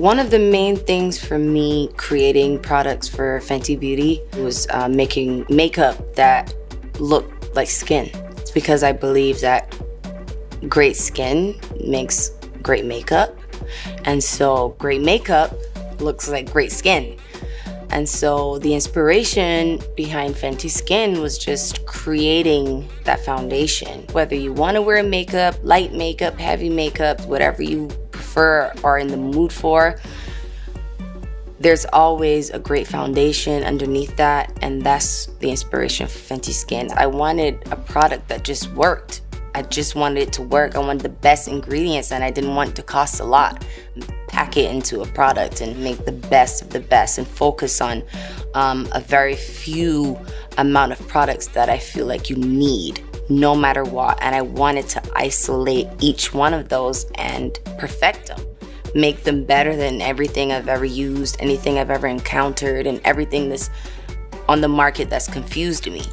One of the main things for me creating products for Fenty Beauty was making makeup that looked like skin. It's because I believe that great skin makes great makeup, and so great makeup looks like great skin. And so the inspiration behind Fenty Skin was just creating that foundation. Whether you want to wear makeup, light makeup, heavy makeup, whatever you prefer or in the mood for, there's always a great foundation underneath that, and that's the inspiration for Fenty Skin. I wanted a product that just worked. I just wanted it to work. I wanted the best ingredients, and I didn't want it to cost a lot. Pack it into a product and make the best of the best and focus on a very few amount of products that I feel like you need no matter what. And I wanted to isolate each one of those and perfect them, make them better than everything I've ever used, anything I've ever encountered, and everything that's on the market that's confused me.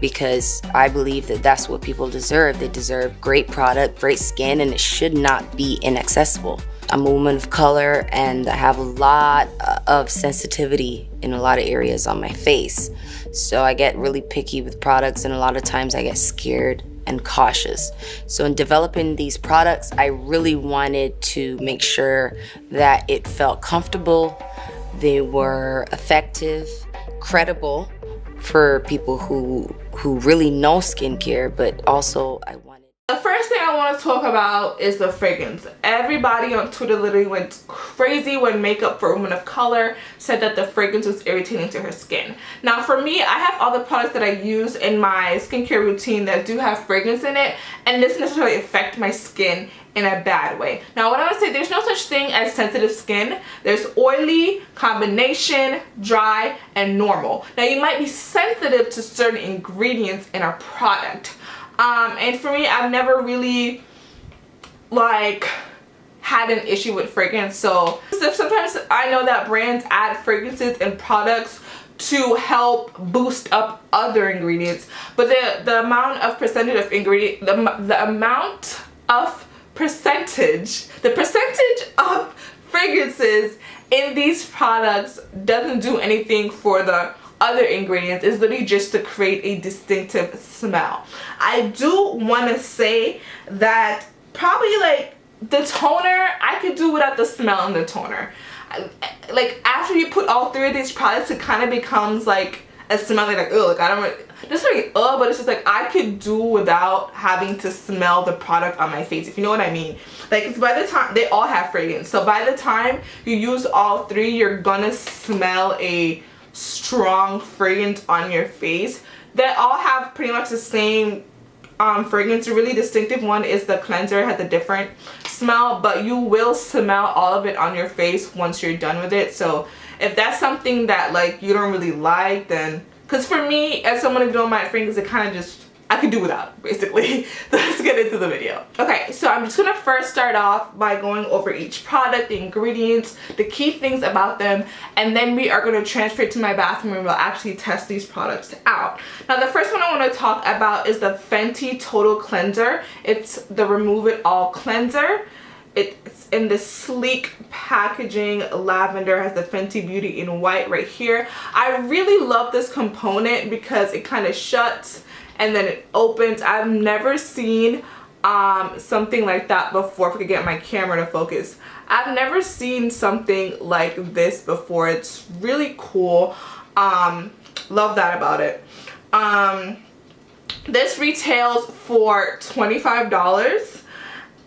Because I believe that that's what people deserve. They deserve great product, great skin, and it should not be inaccessible. I'm a woman of color, and I have a lot of sensitivity in a lot of areas on my face. So I get really picky with products, and a lot of times I get scared and cautious. So in developing these products, I really wanted to make sure that it felt comfortable, they were effective, credible for people who really know skincare, but also I wanted... The first thing I want to talk about is the fragrance. Everybody on Twitter literally went crazy when Makeup for Women of Color said that the fragrance was irritating to her skin. Now for me, I have other products that I use in my skincare routine that do have fragrance in it, and this doesn't necessarily affect my skin in a bad way. Now what I want to say, there's no such thing as sensitive skin. There's oily, combination, dry, and normal. Now you might be sensitive to certain ingredients in a product. And for me, I've never really like had an issue with fragrance. So sometimes I know that brands add fragrances in products to help boost up other ingredients, but the amount of percentage of ingredient, the percentage of fragrances in these products doesn't do anything for the other ingredients. Is literally just to create a distinctive smell. I do want to say that probably like the toner, I could do without the smell in the toner. Like after you put all three of these products, it kind of becomes like a smell like ugh, like I don't really, just like but it's just like I could do without having to smell the product on my face, if you know what I mean. Like it's by the time they all have fragrance, so by the time you use all three, you're gonna smell a strong fragrance on your face. They all have pretty much the same fragrance. The really distinctive one is the cleanser. It has a different smell, but you will smell all of it on your face once you're done with it. So if that's something that like you don't really like, then, because for me, as someone who don't mind fragrance, it kind of just, I could do without, basically. So let's get into the video. Okay, so I'm just gonna first start off by going over each product, the ingredients, the key things about them, and then we are gonna transfer it to my bathroom and we'll actually test these products out. Now the first one I wanna talk about is the Fenty Total Cleanser. It's the Remove It All Cleanser. It's in this sleek packaging, lavender, has the Fenty Beauty in white right here. I really love this component because it kind of shuts and then it opens. I've never seen something like that before. If I could get my camera to focus, I've never seen something like this before. It's really cool. Love that about it. This retails for $25.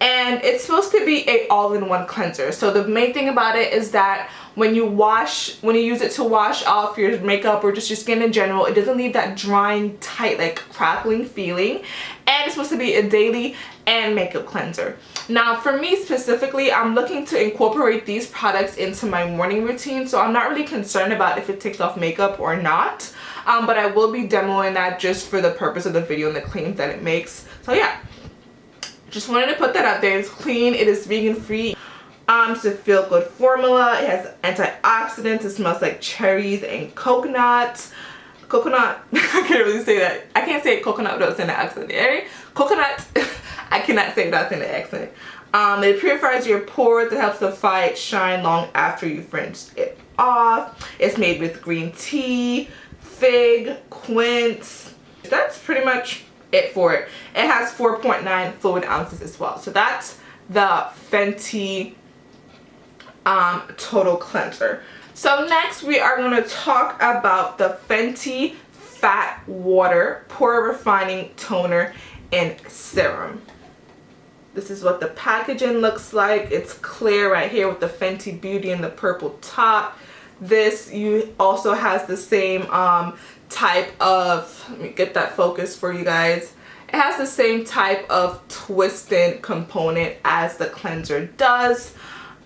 And it's supposed to be a all-in-one cleanser. So the main thing about it is that when you use it to wash off your makeup or just your skin in general, it doesn't leave that drying, tight, like crackling feeling. And it's supposed to be a daily and makeup cleanser. Now for me specifically, I'm looking to incorporate these products into my morning routine, so I'm not really concerned about if it takes off makeup or not. But I will be demoing that just for the purpose of the video and the claims that it makes. So yeah. Just wanted to put that out there. It's clean, it is vegan free. It's a feel good formula. It has antioxidants. It smells like cherries and coconut. I can't really say that. I can't say coconut without saying the accent. Coconut. I cannot say without saying the accent. It purifies your pores. It helps to fight shine long after you've rinsed it off. It's made with green tea, fig, quince. That's pretty much it for it. It has 4.9 fluid ounces as well. So that's the Fenty Total Cleanser. So next we are going to talk about the Fenty Fat Water Pore Refining Toner and Serum. This is what the packaging looks like. It's clear right here with the Fenty Beauty and the purple top. This also has the same type of, let me get that focus for you guys. It has the same type of twisted component as the cleanser does.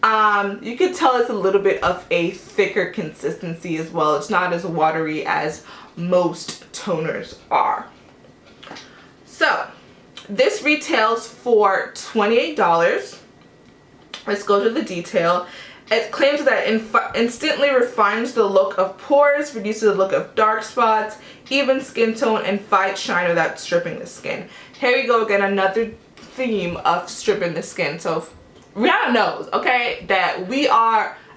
You can tell it's a little bit of a thicker consistency as well. It's not as watery as most toners are. So this retails for $28. Let's go to the detail. It claims that it instantly refines the look of pores, reduces the look of dark spots, even skin tone, and fights shine without stripping the skin. Here we go again, another theme of stripping the skin. So Rihanna knows, okay, that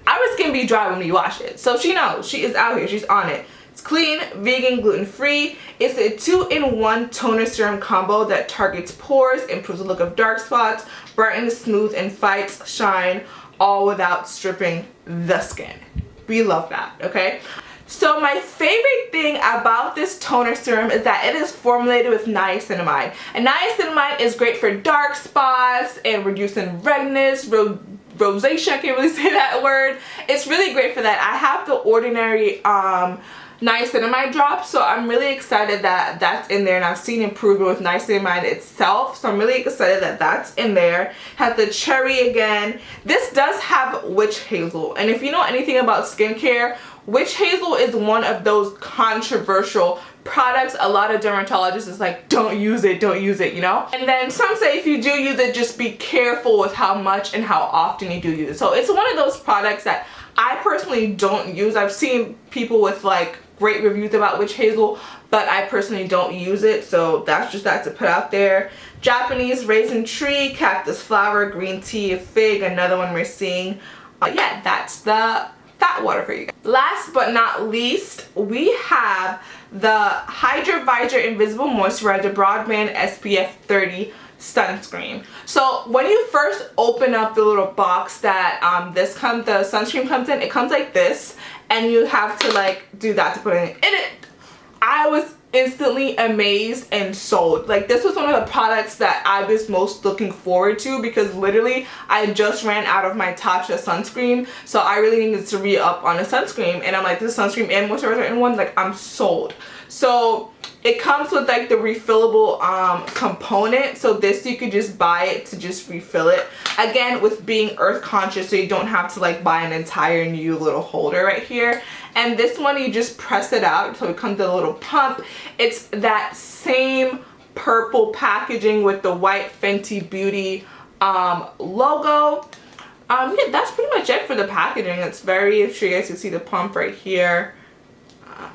our skin be dry when we wash it. So she knows, she is out here, she's on it. It's clean, vegan, gluten-free. It's a 2-in-1 toner serum combo that targets pores, improves the look of dark spots, brightens, smooth, and fights shine, all without stripping the skin. We love that, okay? So my favorite thing about this toner serum is that it is formulated with niacinamide. And niacinamide is great for dark spots and reducing redness, rosacea, I can't really say that word. It's really great for that. I have the ordinary niacinamide drops, so I'm really excited that that's in there, and I've seen improvement with niacinamide itself, so I'm really excited that that's in there. Has the cherry again. This does have witch hazel, and if you know anything about skincare, witch hazel is one of those controversial products. A lot of dermatologists is like, don't use it, you know? And then some say if you do use it, just be careful with how much and how often you do use it. So it's one of those products that I personally don't use. I've seen people with like great reviews about witch hazel, but I personally don't use it, so that's just that to put out there. Japanese raisin tree, cactus flower, green tea, fig, another one we're seeing. Yeah, that's the fat water for you guys. Last but not least, we have the Hydra Visor Invisible Moisturizer Broadband SPF 30 sunscreen. So when you first open up the little box that the sunscreen comes in, it comes like this, and you have to like do that to put it in it. I was instantly amazed and sold. Like, this was one of the products that I was most looking forward to, because literally I just ran out of my Tatcha sunscreen, so I really needed to re-up on a sunscreen, and I'm like, this sunscreen and moisturizer in one, like, I'm sold. So it comes with like the refillable component, so this you could just buy it to just refill it. Again, with being earth conscious, so you don't have to like buy an entire new little holder right here. And this one, you just press it out, so it comes with a little pump. It's that same purple packaging with the white Fenty Beauty logo. Yeah, that's pretty much it for the packaging. It's very, I'm sure you guys can see the pump right here.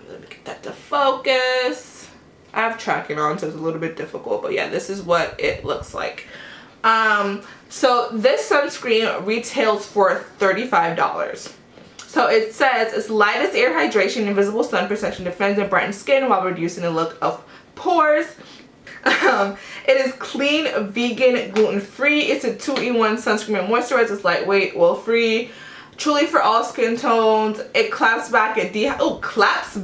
Let me get that to focus. I have tracking on, so it's a little bit difficult, but yeah, this is what it looks like. So this sunscreen retails for $35. So it says it's light as air hydration, invisible sun protection, defends and brightens skin while reducing the look of pores. It is clean, vegan, gluten-free. It's a 2-in-1 sunscreen and moisturizer. It's lightweight, oil-free, truly for all skin tones. It claps back at it claps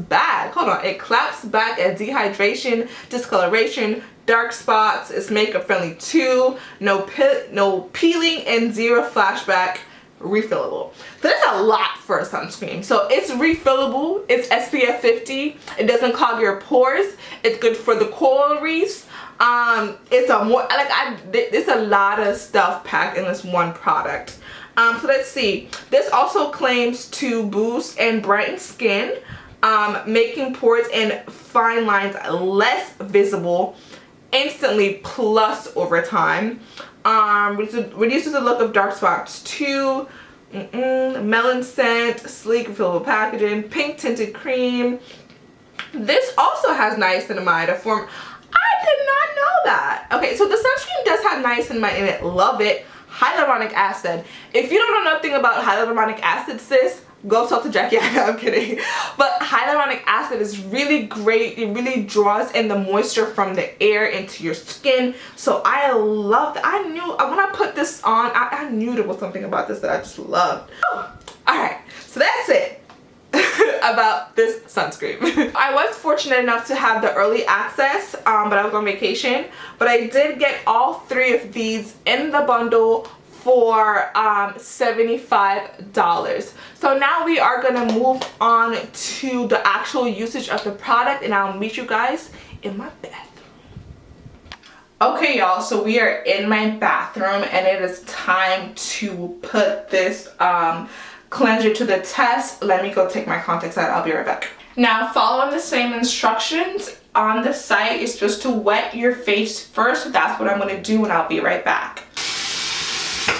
back at dehydration, discoloration, dark spots. It's makeup friendly too. No peeling and zero flashback. Refillable. So that's a lot for a sunscreen. So it's refillable. It's SPF 50. It doesn't clog your pores. It's good for the coral reefs. It's a lot of stuff packed in this one product. So let's see. This also claims to boost and brighten skin, making pores and fine lines less visible instantly plus over time. Reduces the look of dark spots too. Melon scent, sleek refillable packaging, pink tinted cream. This also has niacinamide, a form I did not know that. Okay, so the sunscreen does have niacinamide in it. Love it. hyaluronic acid. If you don't know nothing about hyaluronic acid, sis, go talk to Jackie. I'm kidding. But hyaluronic acid is really great. It really draws in the moisture from the air into your skin. So I love that. I knew when I put this on, I knew there was something about this that I just loved. Alright, so that's it about this sunscreen. I was fortunate enough to have the early access, but I was on vacation. But I did get all 3 of these in the bundle for $75. So now we are gonna move on to the actual usage of the product, and I'll meet you guys in my bathroom. Okay, y'all, so we are in my bathroom, and it is time to put this cleanser to the test. Let me go take my contacts out. I'll be right back. Now, following the same instructions on the site, you're supposed to wet your face first. That's what I'm gonna do, and I'll be right back.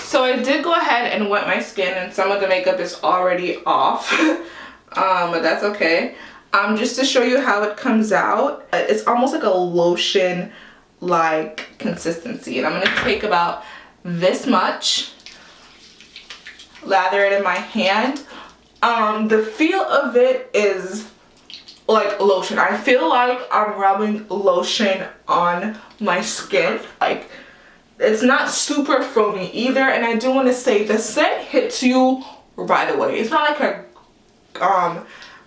So I did go ahead and wet my skin, and some of the makeup is already off, but that's okay. Just to show you how it comes out, it's almost like a lotion-like consistency, and I'm gonna take about this much, lather it in my hand. The feel of it is like lotion. I feel like I'm rubbing lotion on my skin. Like, it's not super foamy either, and I do want to say the scent hits you right away. It's not like a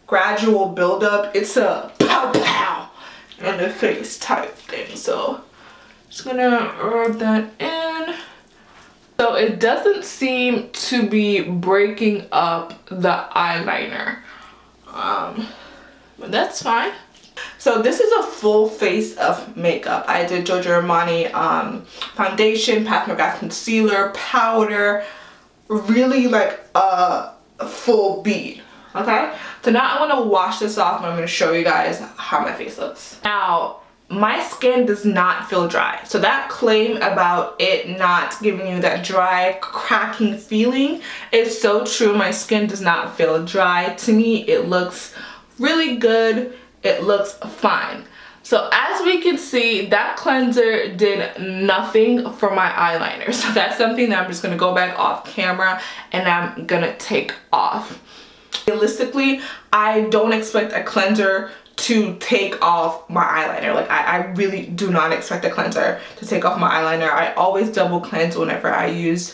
gradual buildup. It's a pow pow in the face type thing. So just gonna rub that in. So it doesn't seem to be breaking up the eyeliner, but that's fine. So this is a full face of makeup. I did Giorgio Armani foundation, Pat McGrath concealer, powder, really like a full bead. Okay, so now I'm gonna wash this off, and I'm gonna show you guys how my face looks. Now, my skin does not feel dry. So that claim about it not giving you that dry, cracking feeling is so true. My skin does not feel dry. To me, it looks really good. It looks fine. So as we can see, that cleanser did nothing for my eyeliner. So that's something that I'm just gonna go back off camera and I'm gonna take off. Realistically, I don't expect a cleanser to take off my eyeliner. Like, I really do not expect a cleanser to take off my eyeliner. I always double cleanse whenever I use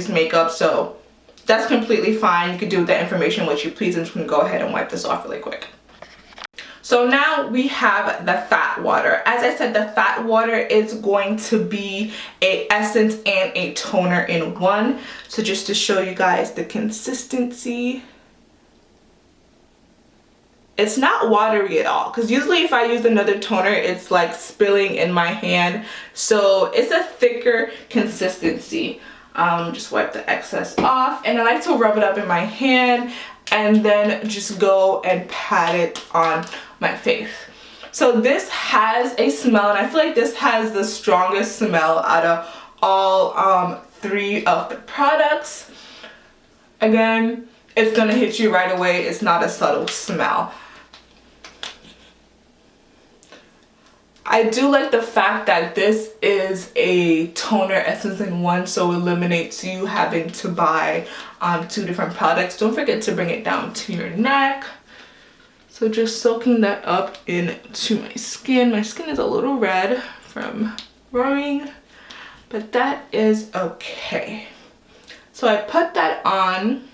makeup, so that's completely fine. You can do with that information what you please. I'm just gonna go ahead and wipe this off really quick. So now we have the fat water. As I said, the fat water is going to be a essence and a toner in one. So just to show you guys the consistency, it's not watery at all, because usually if I use another toner, it's like spilling in my hand. So it's a thicker consistency. Just wipe the excess off, and I like to rub it up in my hand and then just go and pat it on my face. So this has a smell, and I feel like this has the strongest smell out of all 3 of the products. Again, it's gonna hit you right away. It's not a subtle smell. I do like the fact that this is a toner essence in one, so it eliminates you having to buy 2 different products. Don't forget to bring it down to your neck. So just soaking that up into my skin. My skin is a little red from rowing, but that is okay. So I put that on.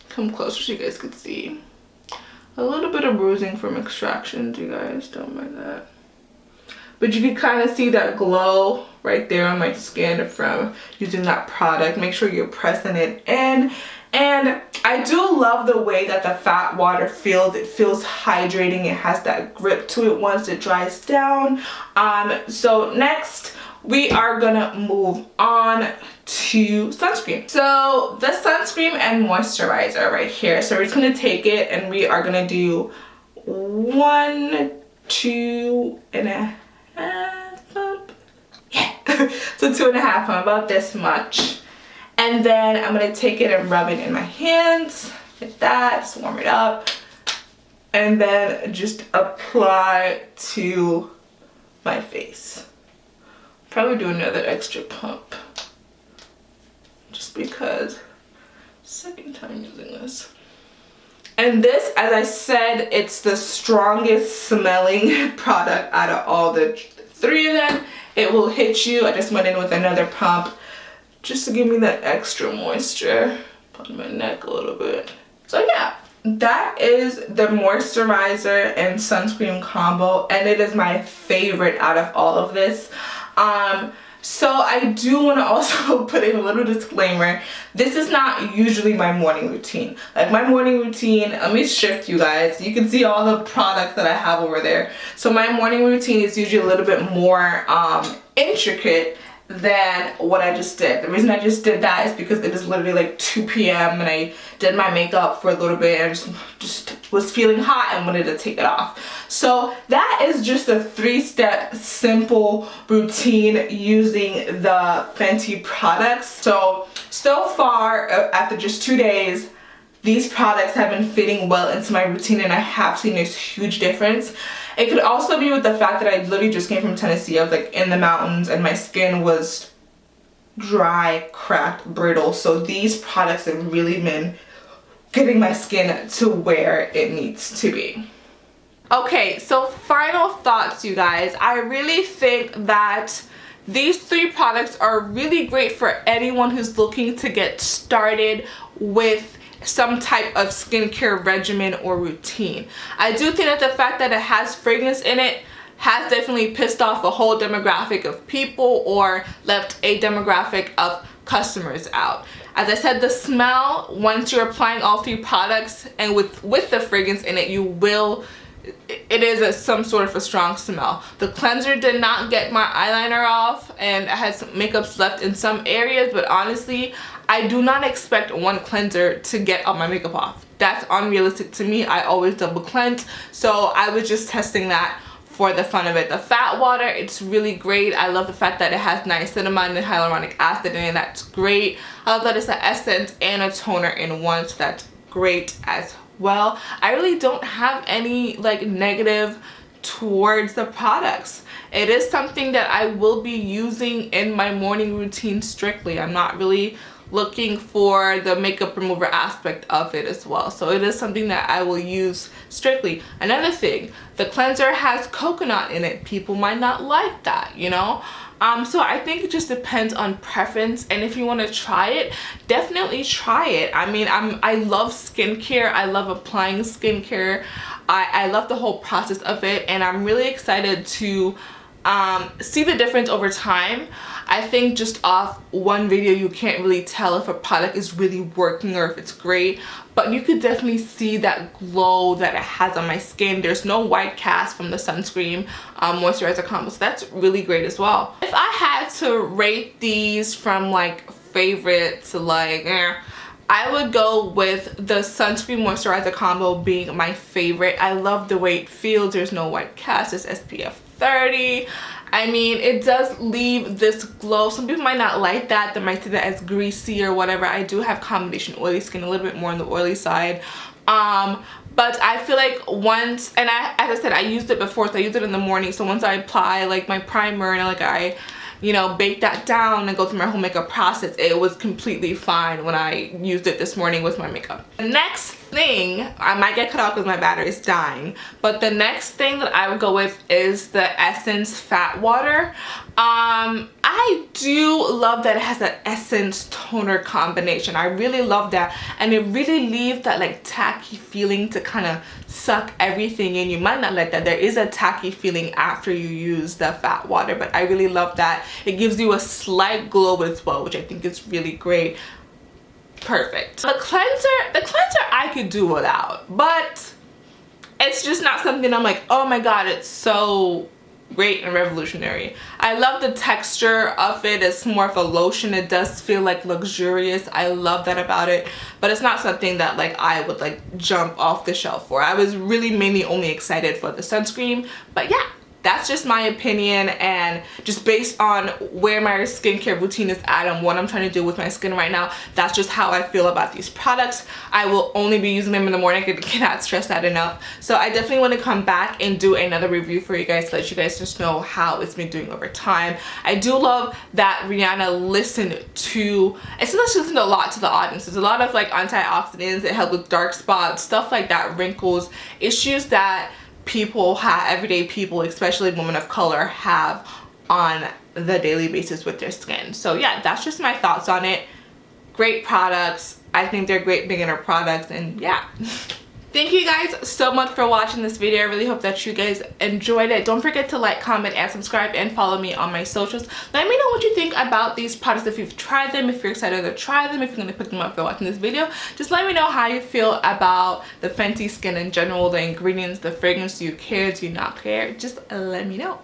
Come closer so you guys can see. A little bit of bruising from extractions, you guys, don't mind that. But you can kind of see that glow right there on my skin from using that product. Make sure you're pressing it in. And I do love the way that the fat water feels. It feels hydrating. It has that grip to it once it dries down. So next, we are gonna move on to sunscreen. So the sunscreen and moisturizer right here. So we're just gonna take it and we are gonna do 1, 2.5 pump. Yeah. So 2.5 pump, about this much. And then I'm gonna take it and rub it in my hands like that, just warm it up. And then just apply to my face. Probably do another extra pump. Just because, second time using this. And this, as I said, it's the strongest smelling product out of all the 3 of them. It will hit you. I just went in with another pump just to give me that extra moisture on my neck a little bit. So yeah, that is the moisturizer and sunscreen combo, and it is my favorite out of all of this. So I do want to also put in a little disclaimer. This is not usually my morning routine. Like my morning routine, let me shift you guys. You can see all the products that I have over there. So my morning routine is usually a little bit more intricate than what I just did. The reason I just did that is because it is literally like 2 p.m. and I did my makeup for a little bit and just was feeling hot and wanted to take it off. So that is just a 3-step simple routine using the Fenty products. So far, after just 2 days, these products have been fitting well into my routine and I have seen this huge difference. It could also be with the fact that I literally just came from Tennessee. I was like in the mountains and my skin was dry, cracked, brittle. So these products have really been getting my skin to where it needs to be. Okay, so final thoughts, you guys. I really think that these 3 products are really great for anyone who's looking to get started with some type of skincare regimen or routine. I do think that the fact that it has fragrance in it has definitely pissed off a whole demographic of people or left a demographic of customers out. As I said, the smell, once you're applying all 3 products and with the fragrance in it, it is some sort of a strong smell. The cleanser did not get my eyeliner off and I had some makeups left in some areas, but honestly, I do not expect one cleanser to get all my makeup off. That's unrealistic to me. I always double cleanse, so I was just testing that for the fun of it. The fat water, it's really great. I love the fact that it has niacinamide and hyaluronic acid in it. That's great. I love that it's an essence and a toner in one, so that's great as well. I really don't have any like negative towards the products. It is something that I will be using in my morning routine strictly. I'm not really looking for the makeup remover aspect of it as well, so it is something that I will use strictly. Another thing, the cleanser has coconut in it. People might not like that, you know. So I think it just depends on preference, and if you want to try it, definitely try it. I mean, I love skincare. I love applying skincare. I love the whole process of it, and I'm really excited to see the difference over time. I think just off one video you can't really tell if a product is really working or if it's great, but you could definitely see that glow that it has on my skin. There's no white cast from the Sunscreen moisturizer combo, so that's really great as well. If I had to rate these from like favorite to like I would go with the Sunscreen moisturizer combo being my favorite. I love the way it feels. There's no white cast. It's SPF 30. I mean, it does leave this glow. Some people might not like that. They might see that as greasy or whatever. I do have combination oily skin, a little bit more on the oily side. But I feel like once, and as I said, I used it before, so I used it in the morning. So once I apply like my primer and like I, you know, bake that down and go through my whole makeup process, it was completely fine when I used it this morning with my makeup. The next thing, I might get cut off because my battery is dying, but the next thing that I would go with is the Essence Fat Water. I do love that it has that essence toner combination. I really love that, and it really leaves that like tacky feeling to kind of suck everything in. You might not like that. There is a tacky feeling after you use the fat water, but I really love that. It gives you a slight glow as well, which I think is really great. Perfect. The cleanser I could do without, but it's just not something I'm like, oh my god, it's so great and revolutionary. I love the texture of it. It's more of a lotion. It does feel like luxurious. I love that about it, but it's not something that like I would like jump off the shelf for. I was really mainly only excited for the sunscreen, but yeah, that's just my opinion, and just based on where my skincare routine is at and what I'm trying to do with my skin right now, that's just how I feel about these products. I will only be using them in the morning. I cannot stress that enough. So I definitely want to come back and do another review for you guys to let you guys just know how it's been doing over time. I do love that Rihanna listened to, it's not she listened a lot to the audience. There's a lot of like antioxidants that help with dark spots, stuff like that, wrinkles, issues that people have, everyday people, especially women of color, have on the daily basis with their skin. So yeah, that's just my thoughts on it. Great products. I think they're great beginner products, and yeah. Thank you guys so much for watching this video. I really hope that you guys enjoyed it. Don't forget to like, comment, and subscribe, and follow me on my socials. Let me know what you think about these products, if you've tried them, if you're excited to try them, if you're going to pick them up for watching this video. Just let me know how you feel about the Fenty skin in general, the ingredients, the fragrance. Do you care? Do you not care? Just let me know.